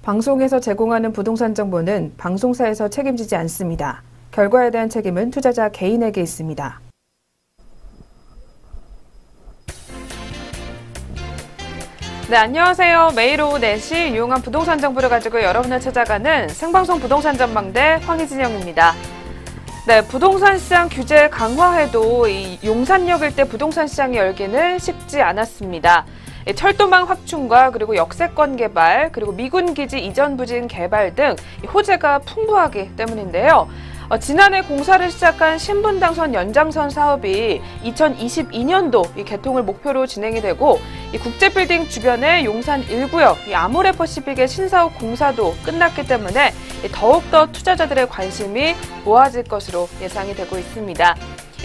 방송에서 제공하는 부동산 정보는 방송사에서 책임지지 않습니다. 결과에 대한 책임은 투자자 개인에게 있습니다. 네, 안녕하세요. 매일 오후 4시 유용한 부동산 정보를 가지고 여러분을 찾아가는 생방송 부동산 전망대 황희진영입니다. 네, 부동산 시장 규제 강화해도 이 용산역 일대 부동산 시장이 열기는 쉽지 않았습니다. 철도망 확충과 그리고 역세권 개발, 그리고 미군 기지 이전 부진 개발 등 호재가 풍부하기 때문인데요. 지난해 공사를 시작한 신분당선 연장선 사업이 2022년도 개통을 목표로 진행이 되고 이 국제빌딩 주변의 용산 1구역 아모레퍼시픽의 신사업 공사도 끝났기 때문에 더욱더 투자자들의 관심이 모아질 것으로 예상이 되고 있습니다.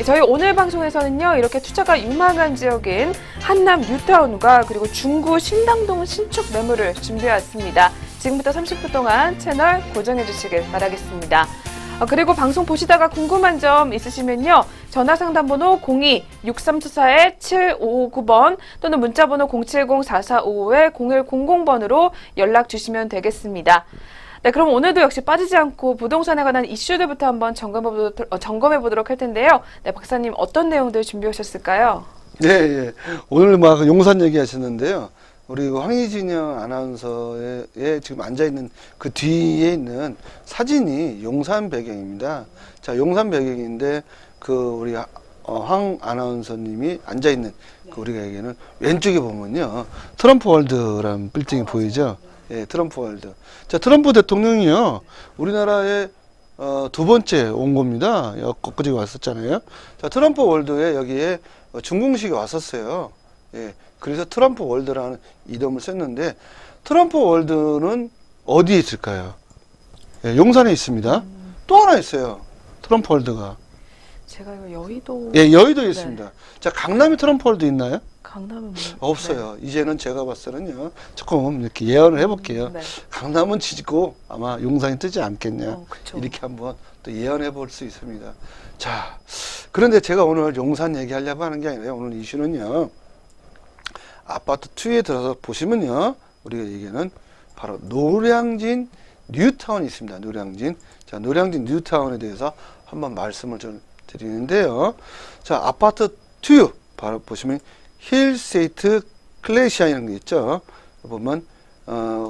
저희 오늘 방송에서는요, 이렇게 투자가 유망한 지역인 한남 뉴타운과 그리고 중구 신당동 신축 매물을 준비해왔습니다. 지금부터 30분 동안 채널 고정해 주시길 바라겠습니다. 그리고 방송 보시다가 궁금한 점 있으시면요, 전화상담번호 02-6374-7559번 또는 문자번호 070-4455-0100번으로 연락 주시면 되겠습니다. 네, 그럼 오늘도 역시 빠지지 않고 부동산에 관한 이슈들부터 한번 점검해 보도록 할 텐데요. 네, 박사님 어떤 내용들 준비해 오셨을까요? 네, 오늘 막 용산 얘기하셨는데요. 우리 황희진영 아나운서에 지금 앉아있는 그 뒤에 있는 사진이 용산 배경입니다. 자, 용산 배경인데 우리 황 아나운서님이 앉아있는 우리가 얘기하는 왼쪽에 보면요, 트럼프 월드라는 빌딩이 보이죠? 예, 트럼프 월드. 자, 트럼프 대통령이요, 우리나라에 두 번째 온 겁니다. 엊그제 왔었잖아요. 자, 트럼프 월드에 여기에 준공식이 왔었어요. 예, 그래서 트럼프 월드라는 이름을 썼는데, 트럼프 월드는 어디에 있을까요? 예, 용산에 있습니다. 또 하나 있어요, 트럼프 월드가. 제가 이거 여의도. 예, 여의도에 있습니다. 네. 자, 강남에 트럼프 월드 있나요? 강남은 없어요. 네. 이제는 제가 봤을 때는요, 조금 이렇게 예언을 해볼게요. 네. 강남은 지고 아마 용산이 뜨지 않겠냐. 이렇게 한번 또 예언해 볼 수 있습니다. 자, 그런데 제가 오늘 용산 얘기하려고 하는 게 아니라 오늘 이슈는요, 아파트 2에 들어서 보시면요, 우리가 얘기하는 바로 노량진 뉴타운이 있습니다. 노량진. 자, 노량진 뉴타운에 대해서 한번 말씀을 좀 드리는데요. 자, 아파트 2 바로 보시면 힐스테이트 클래시아이라는 게 있죠. 보면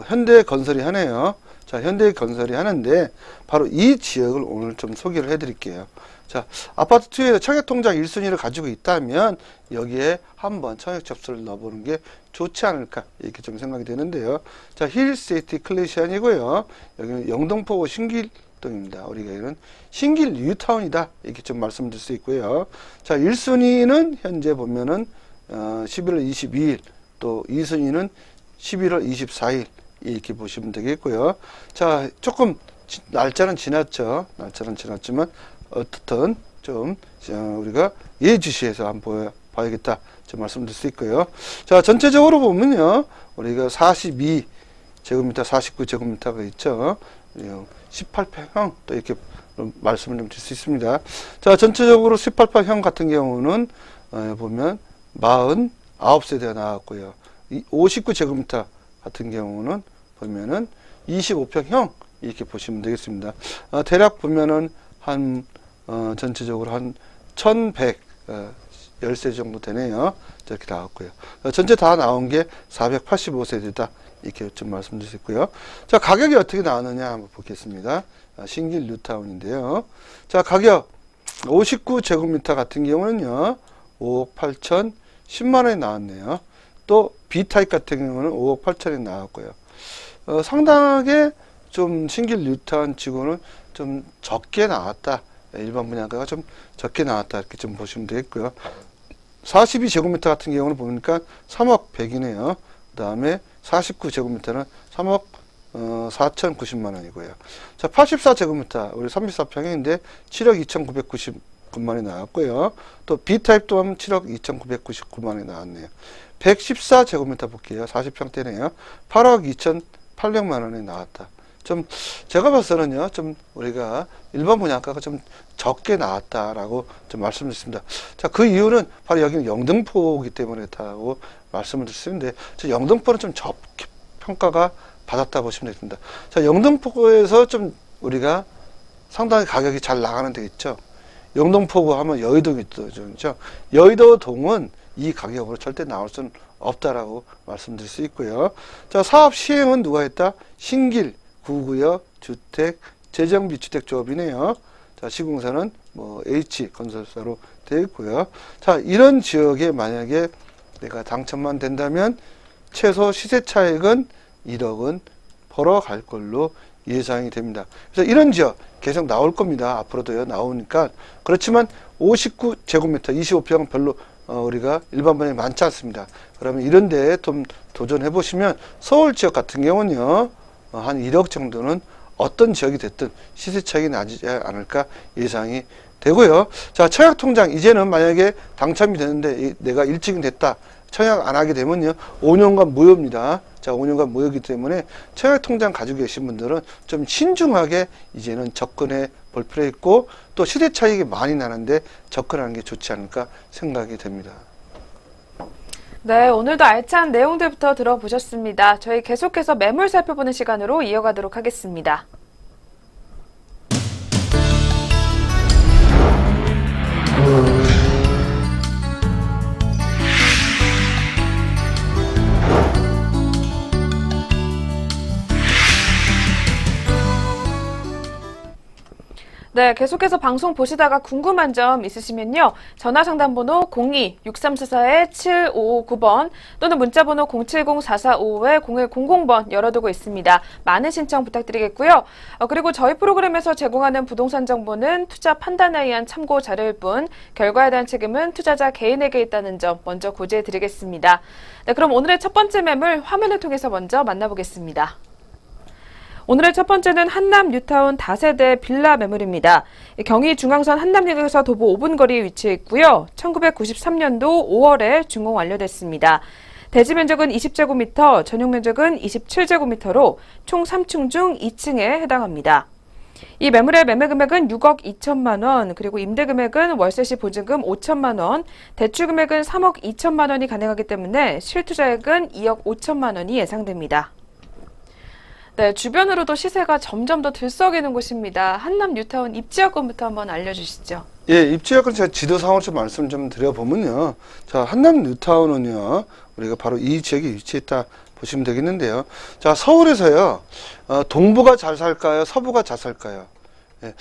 현대 건설이 하네요. 자, 현대 건설이 하는데 바로 이 지역을 오늘 좀 소개를 해 드릴게요. 자, 아파트 2에서 청약 통장 1순위를 가지고 있다면 여기에 한번 청약 접수를 넣어보는 게 좋지 않을까, 이렇게 좀 생각이 되는데요. 자, 힐스테이트 클래시안이고요. 여기는 영등포구 신길동입니다. 우리가 이런 신길 뉴타운이다, 이렇게 좀 말씀드릴 수 있고요. 자, 1순위는 현재 보면은 11월 22일, 또 2순위는 11월 24일, 이렇게 보시면 되겠고요. 자, 조금 날짜는 지났죠. 날짜는 지났지만 어떻든 좀 우리가 예주시에서 한번 봐야겠다, 좀 말씀드릴 수 있고요. 자, 전체적으로 보면요, 우리가 42제곱미터, 49제곱미터가 있죠. 18평형 또 이렇게 말씀을 좀 드릴 수 있습니다. 자, 전체적으로 18평형 같은 경우는 보면 49세대가 나왔고요. 59제곱미터 같은 경우는 보면은 25평형 이렇게 보시면 되겠습니다. 대략 보면은 한 전체적으로 한 1110세 정도 되네요. 이렇게 나왔고요. 전체 다 나온 게 485세대다, 이렇게 좀 말씀드릴 수 있고요. 자, 가격이 어떻게 나왔느냐 한번 보겠습니다. 신길 뉴타운인데요. 자, 가격 59제곱미터 같은 경우는요, 5억 8천 10만원이 나왔네요. 또 B타입 같은 경우는 5억 8천이 나왔고요. 상당하게 좀 신길 뉴타운 치고는 좀 적게 나왔다. 일반 분양가가 좀 적게 나왔다, 이렇게 좀 보시면 되겠고요. 42제곱미터 같은 경우는 보니까 3억 100이네요. 그 다음에 49제곱미터는 3억 4,090만원이고요. 자, 84제곱미터, 우리 34평인데 7억 2,999만원이 나왔고요. 또 B타입 또한 7억 2,999만원이 나왔네요. 114제곱미터 볼게요. 40평대네요. 8억 2,800만원이 나왔다. 좀 제가 봤을 때는요, 좀 우리가 일반 분양가가 좀 적게 나왔다라고 좀 말씀드렸습니다. 자, 그 이유는 바로 여기는 영등포이기 때문에 그렇다고 말씀을 드렸는데, 저 영등포는 좀 적게 평가가 받았다 보시면 되겠습니다. 자, 영등포구에서 좀 우리가 상당히 가격이 잘 나가는 데 있죠. 영등포구 하면 여의도가 있죠. 여의도동은 이 가격으로 절대 나올 수는 없다라고 말씀드릴 수 있고요. 자, 사업 시행은 누가 했다? 신길, 구구역, 주택, 재정비 주택조합이네요. 자, 시공사는 뭐 H건설사로 되어 있고요. 자, 이런 지역에 만약에 내가 당첨만 된다면 최소 시세 차익은 1억은 벌어갈 걸로 예상이 됩니다. 그래서 이런 지역 계속 나올 겁니다. 앞으로도요, 나오니까. 그렇지만 59제곱미터, 25평은 별로 우리가 일반 분양이 많지 않습니다. 그러면 이런 데에 좀 도전해 보시면 서울 지역 같은 경우는요, 한 1억 정도는 어떤 지역이 됐든 시세 차익이 나지 않을까 예상이 되고요. 자, 청약통장 이제는 만약에 당첨이 되는데 내가 일찍이 됐다. 청약 안 하게 되면요, 5년간 무효입니다. 자, 5년간 무효이기 때문에 청약통장 가지고 계신 분들은 좀 신중하게 이제는 접근해 볼 필요 있고, 또 시세 차익이 많이 나는데 접근하는 게 좋지 않을까 생각이 됩니다. 네, 오늘도 알찬 내용들부터 들어보셨습니다. 저희 계속해서 매물 살펴보는 시간으로 이어가도록 하겠습니다. 네, 계속해서 방송 보시다가 궁금한 점 있으시면요. 전화상담번호 02-6344-7559번 또는 문자번호 070-4455-0100번 열어두고 있습니다. 많은 신청 부탁드리겠고요. 그리고 저희 프로그램에서 제공하는 부동산 정보는 투자 판단에 의한 참고 자료일 뿐 결과에 대한 책임은 투자자 개인에게 있다는 점 먼저 고지해드리겠습니다. 네, 그럼 오늘의 첫 번째 매물 화면을 통해서 먼저 만나보겠습니다. 오늘의 첫 번째는 한남 뉴타운 다세대 빌라 매물입니다. 경의 중앙선 한남역에서 도보 5분 거리에 위치해 있고요. 1993년도 5월에 준공 완료됐습니다. 대지 면적은 20제곱미터, 전용 면적은 27제곱미터로 총 3층 중 2층에 해당합니다. 이 매물의 매매 금액은 6억 2천만 원, 그리고 임대 금액은 월세 시 보증금 5천만 원, 대출 금액은 3억 2천만 원이 가능하기 때문에 실투자액은 2억 5천만 원이 예상됩니다. 네, 주변으로도 시세가 점점 더 들썩이는 곳입니다. 한남 뉴타운 입지 여건부터 한번 알려주시죠. 예, 입지 여건 제가 지도상으로 좀 말씀 좀 드려보면요. 자, 한남 뉴타운은요, 우리가 바로 이 지역에 위치했다 보시면 되겠는데요. 자, 서울에서요, 동부가 잘 살까요? 서부가 잘 살까요? 예,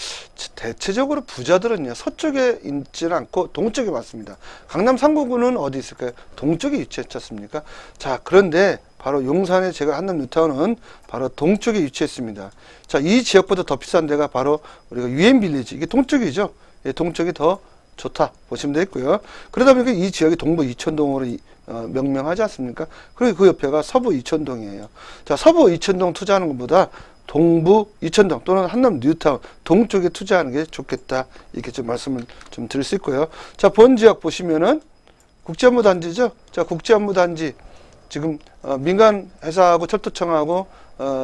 대체적으로 부자들은요, 서쪽에 있지는 않고 동쪽에 많습니다. 강남 3구는 어디 있을까요? 동쪽에 위치했지 않습니까? 자, 그런데 바로 용산에 제가 한남 뉴타운은 바로 동쪽에 위치했습니다. 자, 이 지역보다 더 비싼 데가 바로 우리가 유엔빌리지, 이게 동쪽이죠. 예, 동쪽이 더 좋다 보시면 되겠고요. 그러다 보니까 이 지역이 동부 이천동으로 명명하지 않습니까? 그리고 그 옆에가 서부 이천동이에요. 자, 서부 이천동 투자하는 것보다 동부 이천동 또는 한남 뉴타운 동쪽에 투자하는 게 좋겠다, 이렇게 좀 말씀을 좀 드릴 수 있고요. 자, 본 지역 보시면은 국제업무단지죠. 자, 국제업무단지 지금 민간 회사하고 철도청하고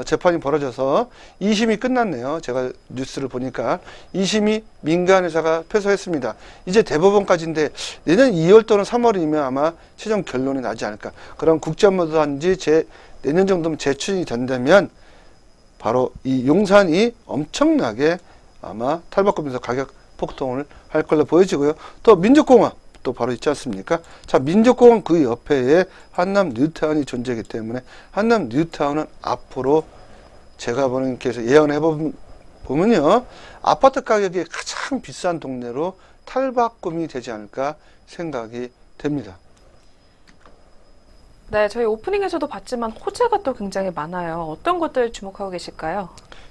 재판이 벌어져서 2심이 끝났네요. 제가 뉴스를 보니까 2심이 민간 회사가 패소했습니다. 이제 대법원까지인데 내년 2월 또는 3월이면 아마 최종 결론이 나지 않을까. 그럼 국제업무단지 내년 정도면 재추진이 된다면 바로 이 용산이 엄청나게 아마 탈바꿈에서 가격 폭등을 할 걸로 보여지고요. 또 민족공원 또 바로 있지 않습니까? 자, 민족공원 그 옆에 한남 뉴타운이 존재하기 때문에 한남 뉴타운은 앞으로 제가 보는 게서 예언해 보면요, 아파트 가격이 가장 비싼 동네로 탈바꿈이 되지 않을까 생각이 됩니다. 네, 저희 오프닝에서도 봤지만 호재가 또 굉장히 많아요. 어떤 것들 주목하고 계실까요?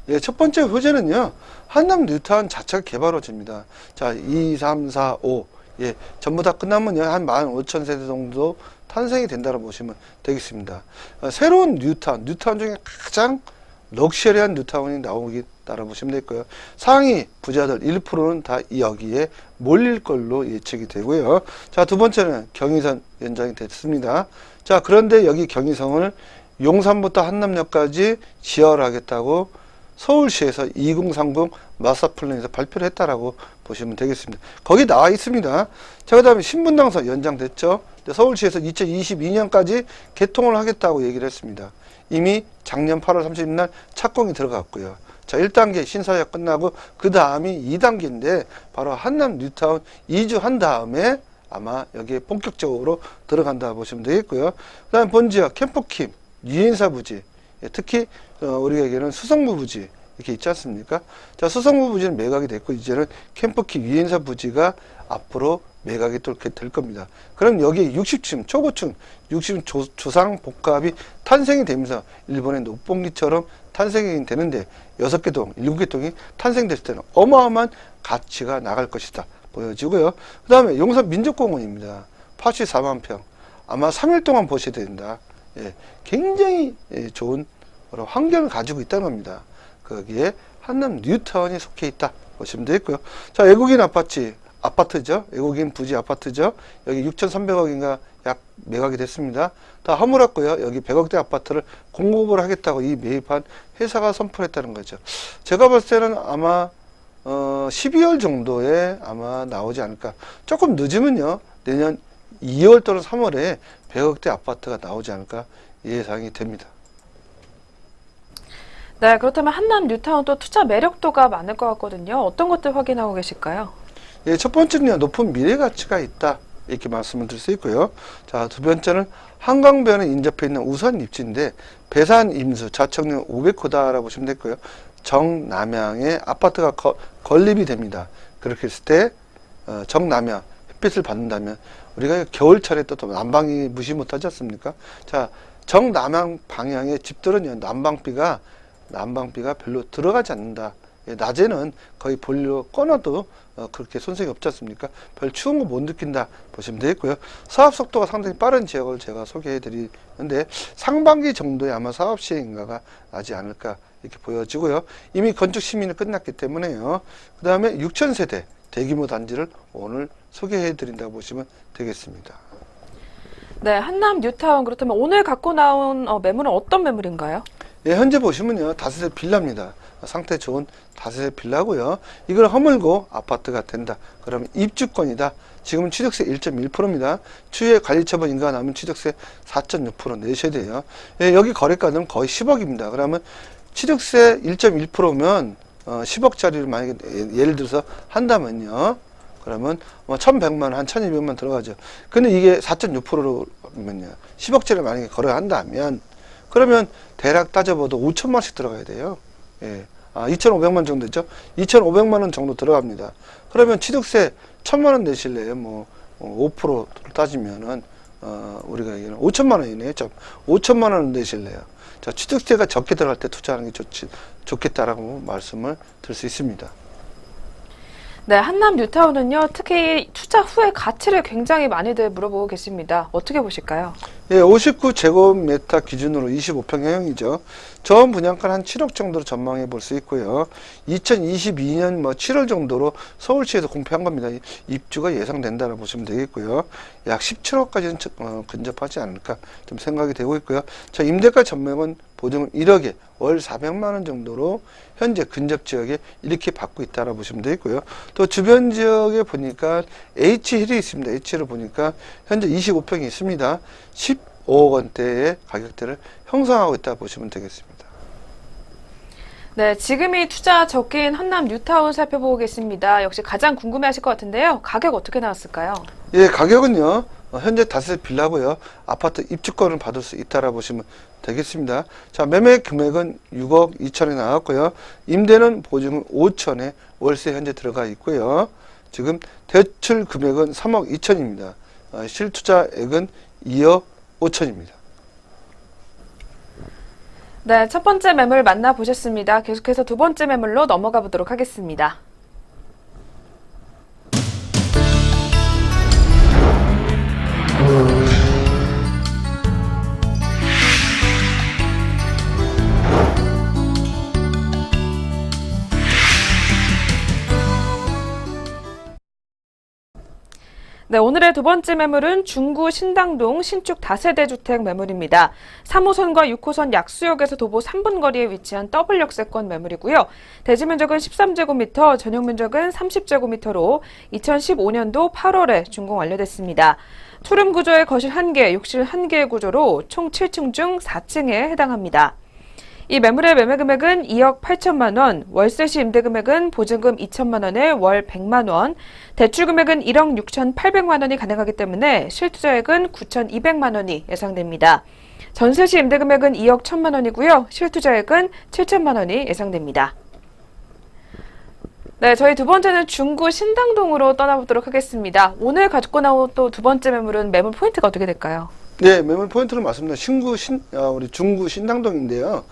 예, 첫 번째 호재는요, 한남 뉴타운 자체가 개발 호재입니다. 자, 2, 3, 4, 5. 예, 전부 다 끝나면요, 한 15,000세대 정도 탄생이 된다고 보시면 되겠습니다. 새로운 뉴타운 중에 가장 럭셔리한 뉴타운이 나오겠다라고 보시면 되고요. 상위 부자들 1%는 다 여기에 몰릴 걸로 예측이 되고요. 자, 두 번째는 경의선 연장이 됐습니다. 자, 그런데 여기 경의선을 용산부터 한남역까지 지하화하겠다고 서울시에서 2030 마스터플랜에서 발표를 했다라고 보시면 되겠습니다. 거기 나와 있습니다. 자, 그 다음에 신분당선 연장됐죠. 서울시에서 2022년까지 개통을 하겠다고 얘기를 했습니다. 이미 작년 8월 30일 날 착공이 들어갔고요. 자, 1단계 신사가 끝나고 그 다음이 2단계인데 바로 한남 뉴타운 이주한 다음에 아마 여기에 본격적으로 들어간다 보시면 되겠고요. 그 다음 본지역 캠프킴, 유인사 부지, 특히 우리가 얘기하는 수성부 부지 이렇게 있지 않습니까? 자, 수성부 부지는 매각이 됐고 이제는 캠프킴, 유인사 부지가 앞으로 매각이 또 될 겁니다. 그럼 여기 60층, 초고층, 60층 조상 복합이 탄생이 되면서 일본의 녹봉리처럼 탄생이 되는데 6개 동, 7개 동이 탄생됐을 때는 어마어마한 가치가 나갈 것이다 보여지고요. 그 다음에 용산 민족공원입니다. 84만 평. 아마 3일 동안 보셔야 된다. 예, 굉장히 좋은 환경을 가지고 있다는 겁니다. 거기에 한남 뉴타운이 속해 있다 보시면 되겠고요. 자, 외국인 아파트죠. 외국인 부지 아파트죠. 여기 6,300억인가 약 매각이 됐습니다. 다 허물었고요. 여기 100억대 아파트를 공급을 하겠다고 이 매입한 회사가 선포했다는 거죠. 제가 봤을 때는 아마 12월 정도에 아마 나오지 않을까. 조금 늦으면요. 내년 2월 또는 3월에 100억대 아파트가 나오지 않을까 예상이 됩니다. 네, 그렇다면 한남 뉴타운 또 투자 매력도가 많을 것 같거든요. 어떤 것들 확인하고 계실까요? 예, 첫 번째는요, 높은 미래 가치가 있다. 이렇게 말씀을 드릴 수 있고요. 자, 두 번째는 한강변에 인접해 있는 우선 입지인데, 배산 임수, 자청률 500호다라고 보시면 되고요. 정남향에 아파트가 건립이 됩니다. 그렇게 했을 때, 정남향, 햇빛을 받는다면, 우리가 겨울철에 또 난방이 무시 못하지 않습니까? 자, 정남향 방향의 집들은요, 난방비가 별로 들어가지 않는다. 예, 낮에는 거의 볼로 꺼놔도 그렇게 손색이 없지 않습니까? 별 추운 거 못 느낀다 보시면 되겠고요. 사업 속도가 상당히 빠른 지역을 제가 소개해 드리는데 상반기 정도에 아마 사업 시행인가가 나지 않을까 이렇게 보여지고요. 이미 건축 심의는 끝났기 때문에요. 그 다음에 6,000세대 대규모 단지를 오늘 소개해 드린다고 보시면 되겠습니다. 네, 한남 뉴타운 그렇다면 오늘 갖고 나온 매물은 어떤 매물인가요? 예, 현재 보시면요, 다세대 빌라입니다. 상태 좋은 다세대 빌라고요. 이걸 허물고 아파트가 된다. 그러면 입주권이다. 지금은 취득세 1.1%입니다. 추후에 관리처분 인가가 나면 취득세 4.6% 내셔야 돼요. 예, 여기 거래가는 거의 10억입니다. 그러면 취득세 1.1%면 10억짜리를 만약에 예를 들어서 한다면요. 그러면 1,100만 원, 한 1,200만 들어가죠. 근데 이게 4.6%면요. 10억짜리 만약에 거래한다면 그러면 대략 따져봐도 5천만 원씩 들어가야 돼요. 예. 2,500만 정도 됐죠? 2,500만 원 정도 들어갑니다. 그러면 취득세 1,000만 원 내실래요? 뭐, 5%를 따지면은, 우리가 얘기하는 5천만 원이네요. 5천만 원 내실래요? 자, 취득세가 적게 들어갈 때 투자하는 게 좋겠다라고 말씀을 드릴 수 있습니다. 네, 한남 뉴타운은요, 특히 투자 후에 가치를 굉장히 많이들 물어보고 계십니다. 어떻게 보실까요? 예, 59제곱미터 기준으로 25평형이죠. 전 분양가 한 7억 정도로 전망해 볼 수 있고요. 2022년 7월 정도로 서울시에서 공표한 겁니다. 입주가 예상된다고 보시면 되겠고요. 약 17억까지는 근접하지 않을까 좀 생각이 되고 있고요. 자, 임대가 전매금 보증은 1억에 월 400만 원 정도로 현재 근접 지역에 이렇게 받고 있다라 보시면 되겠고요. 또 주변 지역에 보니까 H힐이 있습니다. H힐을 보니까 현재 25평이 있습니다. 15억 원대의 가격대를 형성하고 있다 보시면 되겠습니다. 네, 지금이 투자 적긴 한남 뉴타운 살펴보고 계십니다. 역시 가장 궁금해하실 것 같은데요. 가격 어떻게 나왔을까요? 예, 가격은요. 현재 다세대 빌라고요. 아파트 입주권을 받을 수 있다라 보시면 되겠습니다. 자, 매매 금액은 6억 2천에 나왔고요. 임대는 보증은 5천에 월세 현재 들어가 있고요. 지금 대출 금액은 3억 2천입니다. 실투자액은 2억 5천입니다. 네, 첫 번째 매물 만나보셨습니다. 계속해서 두 번째 매물로 넘어가 보도록 하겠습니다. 네, 오늘의 두 번째 매물은 중구 신당동 신축 다세대 주택 매물입니다. 3호선과 6호선 약수역에서 도보 3분 거리에 위치한 더블 역세권 매물이고요. 대지 면적은 13제곱미터, 전용 면적은 30제곱미터로 2015년도 8월에 준공 완료됐습니다. 투룸 구조의 거실 1개, 욕실 1개의 구조로 총 7층 중 4층에 해당합니다. 이 매물의 매매 금액은 2억 8천만 원, 월세 시 임대 금액은 보증금 2천만 원에 월 100만 원, 대출 금액은 1억 6,800만 원이 가능하기 때문에 실투자액은 9,200만 원이 예상됩니다. 전세 시 임대 금액은 2억 1천만 원이고요. 실투자액은 7천만 원이 예상됩니다. 네, 저희 두 번째는 중구 신당동으로 떠나보도록 하겠습니다. 오늘 가지고 나온 또 두 번째 매물은 매물 포인트가 어떻게 될까요? 네, 매물 포인트를 말씀드립니다. 우리 중구 신당동인데요.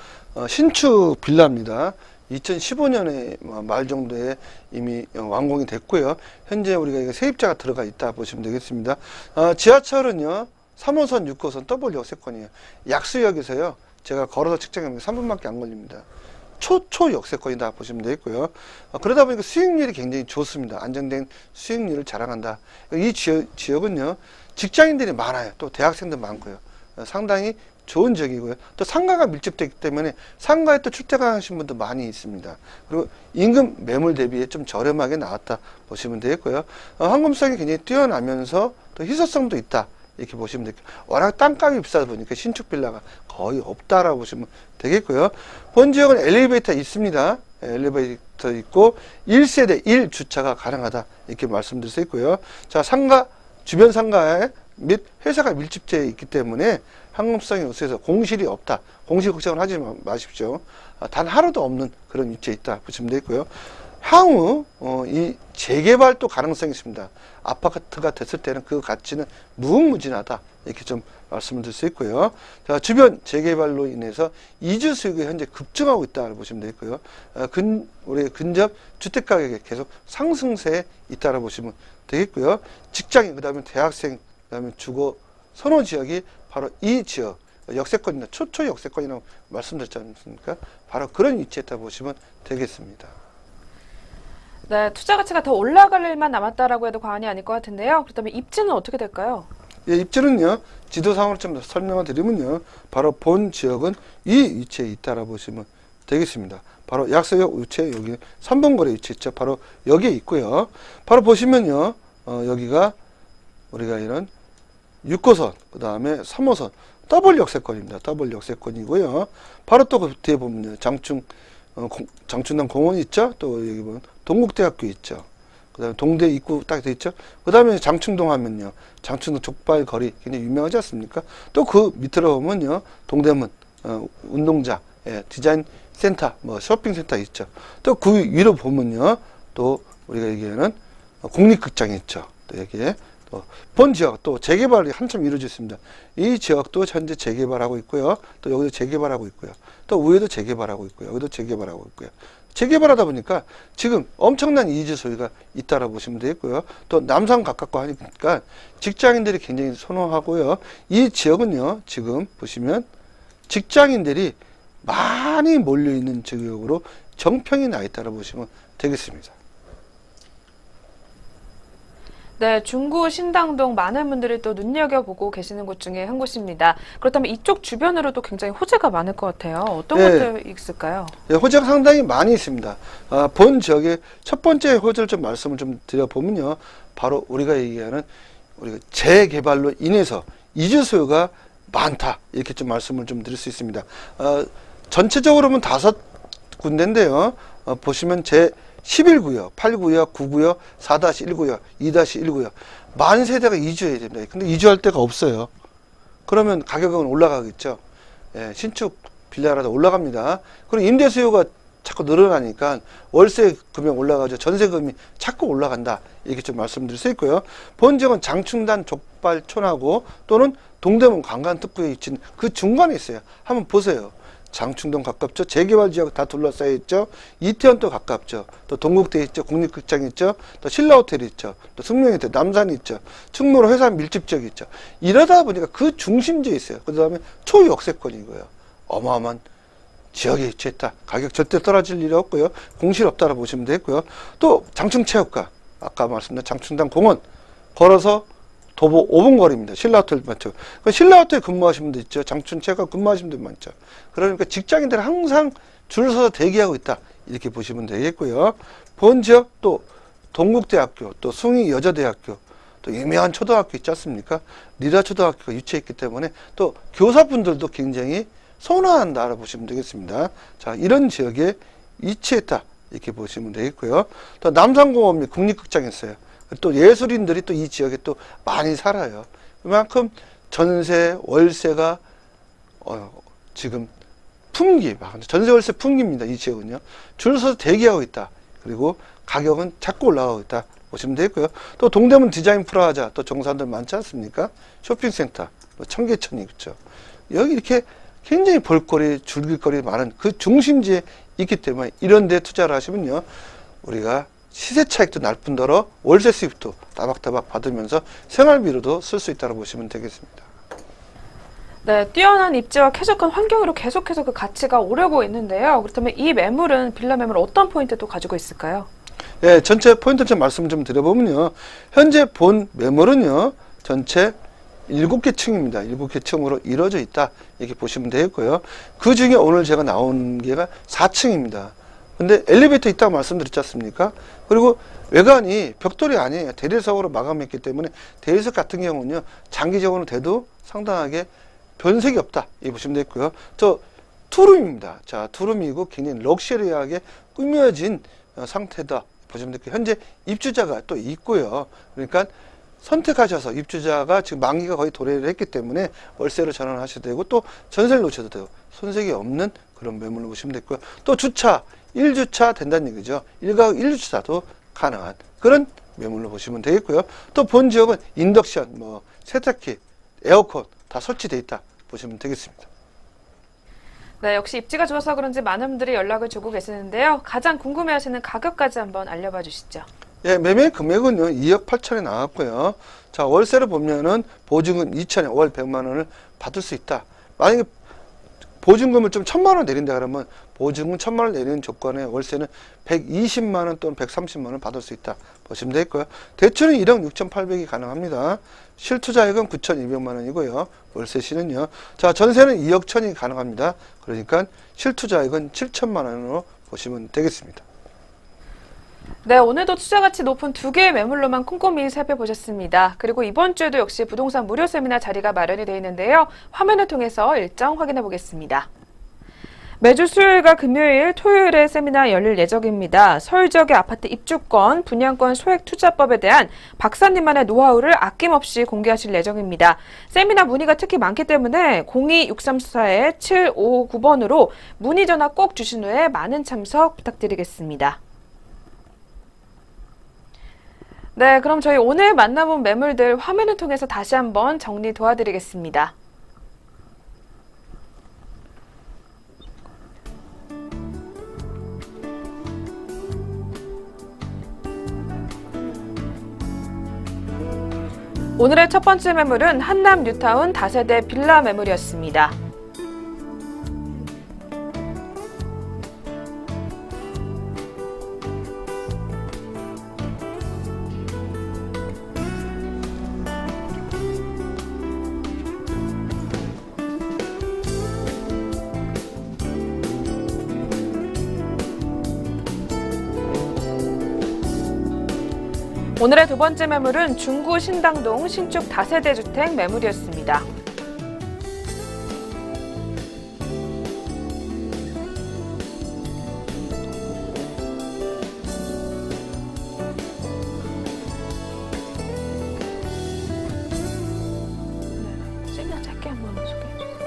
신축 빌라입니다. 2015년에 말 정도에 이미 완공이 됐고요. 현재 우리가 세입자가 들어가 있다 보시면 되겠습니다. 지하철은요, 3호선, 6호선 더블 역세권이에요. 약수역에서요, 제가 걸어서 측정해보면 3분밖에 안 걸립니다. 초초 역세권이다 보시면 되겠고요. 그러다 보니까 수익률이 굉장히 좋습니다. 안정된 수익률을 자랑한다. 이 지역은요, 직장인들이 많아요. 또 대학생도 많고요. 상당히 좋은 지역이고요. 또 상가가 밀집되기 때문에 상가에 또 출퇴근하시는 분도 많이 있습니다. 그리고 임금 매물 대비에 좀 저렴하게 나왔다 보시면 되겠고요. 황금성이 굉장히 뛰어나면서 또 희소성도 있다. 이렇게 보시면 되겠고요. 워낙 땅값이 비싸다 보니까 신축 빌라가 거의 없다라고 보시면 되겠고요. 본 지역은 엘리베이터 있습니다. 엘리베이터 있고 1세대 1주차가 가능하다. 이렇게 말씀드릴 수 있고요. 자, 주변 상가에 및 회사가 밀집되어 있기 때문에 황금성이 우수해서 공실이 없다. 공실 걱정을 하지 마십시오. 단 하루도 없는 그런 위치에 있다 보시면 되겠고요. 향후 이 재개발도 가능성이 있습니다. 아파트가 됐을 때는 그 가치는 무궁무진하다. 이렇게 좀 말씀을 드릴 수 있고요. 자, 주변 재개발로 인해서 이주 수익이 현재 급증하고 있다고 보시면 되겠고요. 우리 근접 주택 가격이 계속 상승세에 있다고 보시면 되겠고요. 직장인, 그 다음에 대학생, 그 다음에 주거 선호 지역이 바로 이 지역, 역세권이나 초초 역세권이라고 말씀드렸지 않습니까? 바로 그런 위치에 있다 보시면 되겠습니다. 네, 투자 가치가 더 올라갈 일만 남았다라고 해도 과언이 아닐 것 같은데요. 그렇다면 입지는 어떻게 될까요? 예, 입지는요, 지도상으로 좀 설명을 드리면요, 바로 본 지역은 이 위치에 있다라고 보시면 되겠습니다. 바로 약수역 위치에 여기 3번거리에 위치해 있죠. 바로 여기에 있고요. 바로 보시면요, 여기가 우리가 이런 6호선, 그 다음에 3호선, 더블 역세권입니다. 더블 역세권이고요. 바로 또 그 뒤에 보면요, 장춘당 공원 있죠? 또 여기 보면 동국대학교 있죠. 그 다음에 동대 입구 딱 돼 있죠? 그 다음에 장충동 하면요, 장충동 족발 거리 굉장히 유명하지 않습니까? 또 그 밑으로 보면요, 동대문, 운동장, 디자인 센터, 쇼핑센터 있죠. 또 그 위로 보면요, 또 우리가 얘기하는 국립극장이 있죠. 또 여기에 본 지역 또 재개발이 한참 이루어져 있습니다. 이 지역도 현재 재개발하고 있고요. 또 여기도 재개발하고 있고요. 또 위에도 재개발하고 있고요. 여기도 재개발하고 있고요. 재개발하다 보니까 지금 엄청난 이주 소유가 있다라고 보시면 되겠고요. 또 남산 가깝고 하니까 직장인들이 굉장히 선호하고요. 이 지역은요, 지금 보시면 직장인들이 많이 몰려 있는 지역으로 정평이 나 있다라고 보시면 되겠습니다. 네, 중구 신당동 많은 분들이 또 눈여겨보고 계시는 곳 중에 한 곳입니다. 그렇다면 이쪽 주변으로도 굉장히 호재가 많을 것 같아요. 어떤 것들이 있을까요? 네, 호재가 상당히 많이 있습니다. 본 지역의 첫 번째 호재를 좀 말씀을 좀 드려보면요, 바로 우리가 얘기하는 우리가 재개발로 인해서 이주 수요가 많다, 이렇게 좀 말씀을 좀 드릴 수 있습니다. 전체적으로는 5군데인데요. 보시면 11구역, 8구역, 9구역, 4-1구역, 2-1구역. 만 세대가 이주해야 됩니다. 근데 이주할 데가 없어요. 그러면 가격은 올라가겠죠. 예, 신축 빌라라도 올라갑니다. 그리고 임대 수요가 자꾸 늘어나니까 월세 금액 올라가죠. 전세금이 자꾸 올라간다. 이렇게 좀 말씀드릴 수 있고요. 본 지역은 장충단 족발촌하고 또는 동대문 관광특구에 위치한 그 중간에 있어요. 한번 보세요. 장충동 가깝죠. 재개발 지역 다 둘러싸여 있죠. 이태원도 가깝죠. 또 동국대 있죠. 국립극장 있죠. 또 신라호텔이 있죠. 또 승명호텔, 남산이 있죠. 충무로 회사 밀집 지역이 있죠. 이러다 보니까 그 중심지에 있어요. 그 다음에 초역세권이고요. 어마어마한 지역에 위치했다. 가격 절대 떨어질 일이 없고요. 공실 없다고 보시면 되겠고요. 또 장충체육관, 아까 말씀드린 장충당 공원 걸어서 도보 5분 거리입니다. 신라호텔 맞죠? 신라호텔 근무하시는 분들 있죠. 장춘체가 근무하시는 분들 많죠. 그러니까 직장인들은 항상 줄 서서 대기하고 있다. 이렇게 보시면 되겠고요. 본 지역 또 동국대학교, 또 숭의여자대학교, 또 유명한 초등학교 있지 않습니까? 리라초등학교가 유치했기 때문에 또 교사분들도 굉장히 선호한다라고 보시면 되겠습니다. 자, 이런 지역에 위치했다. 이렇게 보시면 되겠고요. 또 남산공원 및 국립극장이 있어요. 또 예술인들이 또 이 지역에 또 많이 살아요. 그만큼 전세, 월세가 지금 풍기, 전세 월세 풍기입니다. 이 지역은요. 줄 서서 대기하고 있다. 그리고 가격은 자꾸 올라가고 있다. 보시면 되겠고요. 또 동대문 디자인 프라자, 또 정사들 많지 않습니까? 쇼핑센터, 또 청계천이 있죠. 여기 이렇게 굉장히 볼거리, 즐길거리 많은 그 중심지에 있기 때문에 이런 데 투자를 하시면요. 우리가 시세 차익도 날 뿐더러 월세 수입도 따박따박 받으면서 생활비로도 쓸 수 있다고 보시면 되겠습니다. 네, 뛰어난 입지와 쾌적한 환경으로 계속해서 그 가치가 오르고 있는데요. 그렇다면 이 매물은 빌라 매물 어떤 포인트도 가지고 있을까요? 예, 전체 포인트 좀 말씀 좀 드려보면요. 현재 본 매물은요. 전체 7개 층입니다. 7개 층으로 이루어져 있다. 이렇게 보시면 되겠고요. 그 중에 오늘 제가 나온 게가 4층입니다. 근데 엘리베이터 있다고 말씀드렸지 않습니까? 그리고 외관이 벽돌이 아니에요. 대리석으로 마감했기 때문에 대리석 같은 경우는요. 장기적으로 돼도 상당하게 변색이 없다. 이렇게 보시면 되겠고요. 저 투룸입니다. 자, 투룸이고 굉장히 럭셔리하게 꾸며진 상태다. 보시면 되겠고요. 현재 입주자가 또 있고요. 그러니까 선택하셔서 입주자가 지금 만기가 거의 도래를 했기 때문에 월세로 전환하셔도 되고 또 전세를 놓으셔도 되고 손색이 없는 그런 매물로 보시면 되고요. 또 주차 1주차 된다는 얘기죠. 1가구 1주차도 가능한 그런 매물로 보시면 되겠고요. 또 본 지역은 인덕션, 뭐 세탁기, 에어컨 다 설치되어 있다 보시면 되겠습니다. 네, 역시 입지가 좋아서 그런지 많은 분들이 연락을 주고 계시는데요. 가장 궁금해하시는 가격까지 한번 알려봐 주시죠. 예, 매매 금액은요 2억 8천에 나왔고요. 자, 월세를 보면은 보증금 2천에 월 100만 원을 받을 수 있다. 만약에 보증금을 좀 1,000만 원 내린다 그러면 보증금 1,000만 원 내리는 조건에 월세는 120만 원 또는 130만 원 받을 수 있다 보시면 되겠고요. 대출은 1억 6,800이 가능합니다. 실투자액은 9,200만 원이고요. 월세 시는요. 자, 전세는 2억 1,000이 가능합니다. 그러니까 실투자액은 7천만 원으로 보시면 되겠습니다. 네, 오늘도 투자 가치 높은 2개의 매물로만 꼼꼼히 살펴보셨습니다. 그리고 이번 주에도 역시 부동산 무료 세미나 자리가 마련이 되어 있는데요. 화면을 통해서 일정 확인해 보겠습니다. 매주 수요일과 금요일, 토요일에 세미나 열릴 예정입니다. 서울 지역의 아파트 입주권, 분양권 소액 투자법에 대한 박사님만의 노하우를 아낌없이 공개하실 예정입니다. 세미나 문의가 특히 많기 때문에 02-634-7559번으로 문의 전화 꼭 주신 후에 많은 참석 부탁드리겠습니다. 네, 그럼 저희 오늘 만나본 매물들 화면을 통해서 다시 한번 정리 도와드리겠습니다. 오늘의 첫 번째 매물은 한남 뉴타운 다세대 빌라 매물이었습니다. 오늘의 두 번째 매물은 중구 신당동 신축 다세대 주택 매물이었습니다. 세미나 짧게 한번 소개해 주세요.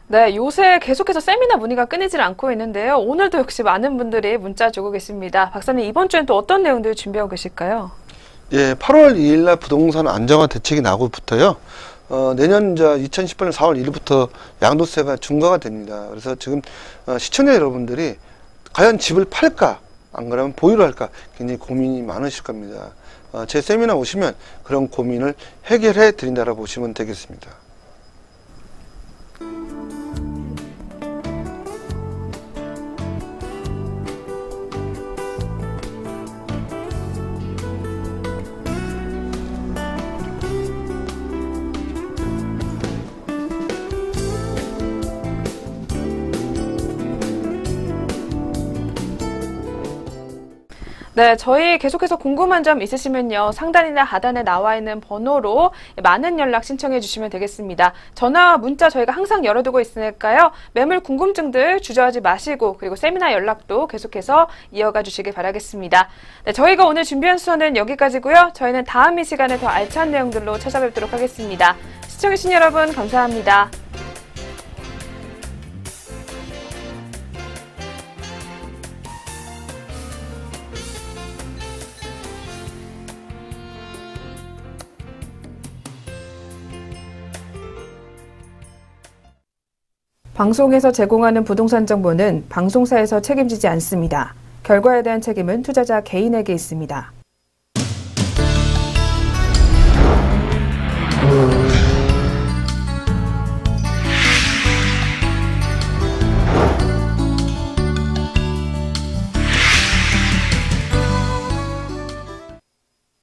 네, 요새 계속해서 세미나 문의가 끊이질 않고 있는데요. 오늘도 역시 많은 분들이 문자 주고 계십니다. 박사님, 이번 주엔 또 어떤 내용들 준비하고 계실까요? 예, 8월 2일 날 부동산 안정화 대책이 나고부터요. 내년 2018년 4월 1일부터 양도세가 중과가 됩니다. 그래서 지금 시청자 여러분들이 과연 집을 팔까? 안 그러면 보유를 할까? 굉장히 고민이 많으실 겁니다. 제 세미나 오시면 그런 고민을 해결해 드린다라고 보시면 되겠습니다. 네, 저희 계속해서 궁금한 점 있으시면요. 상단이나 하단에 나와 있는 번호로 많은 연락 신청해 주시면 되겠습니다. 전화와 문자 저희가 항상 열어두고 있으니까요. 매물 궁금증들 주저하지 마시고 그리고 세미나 연락도 계속해서 이어가 주시길 바라겠습니다. 네, 저희가 오늘 준비한 수업은 여기까지고요. 저희는 다음 이 시간에 더 알찬 내용들로 찾아뵙도록 하겠습니다. 시청해주신 여러분 감사합니다. 방송에서 제공하는 부동산 정보는 방송사에서 책임지지 않습니다. 결과에 대한 책임은 투자자 개인에게 있습니다.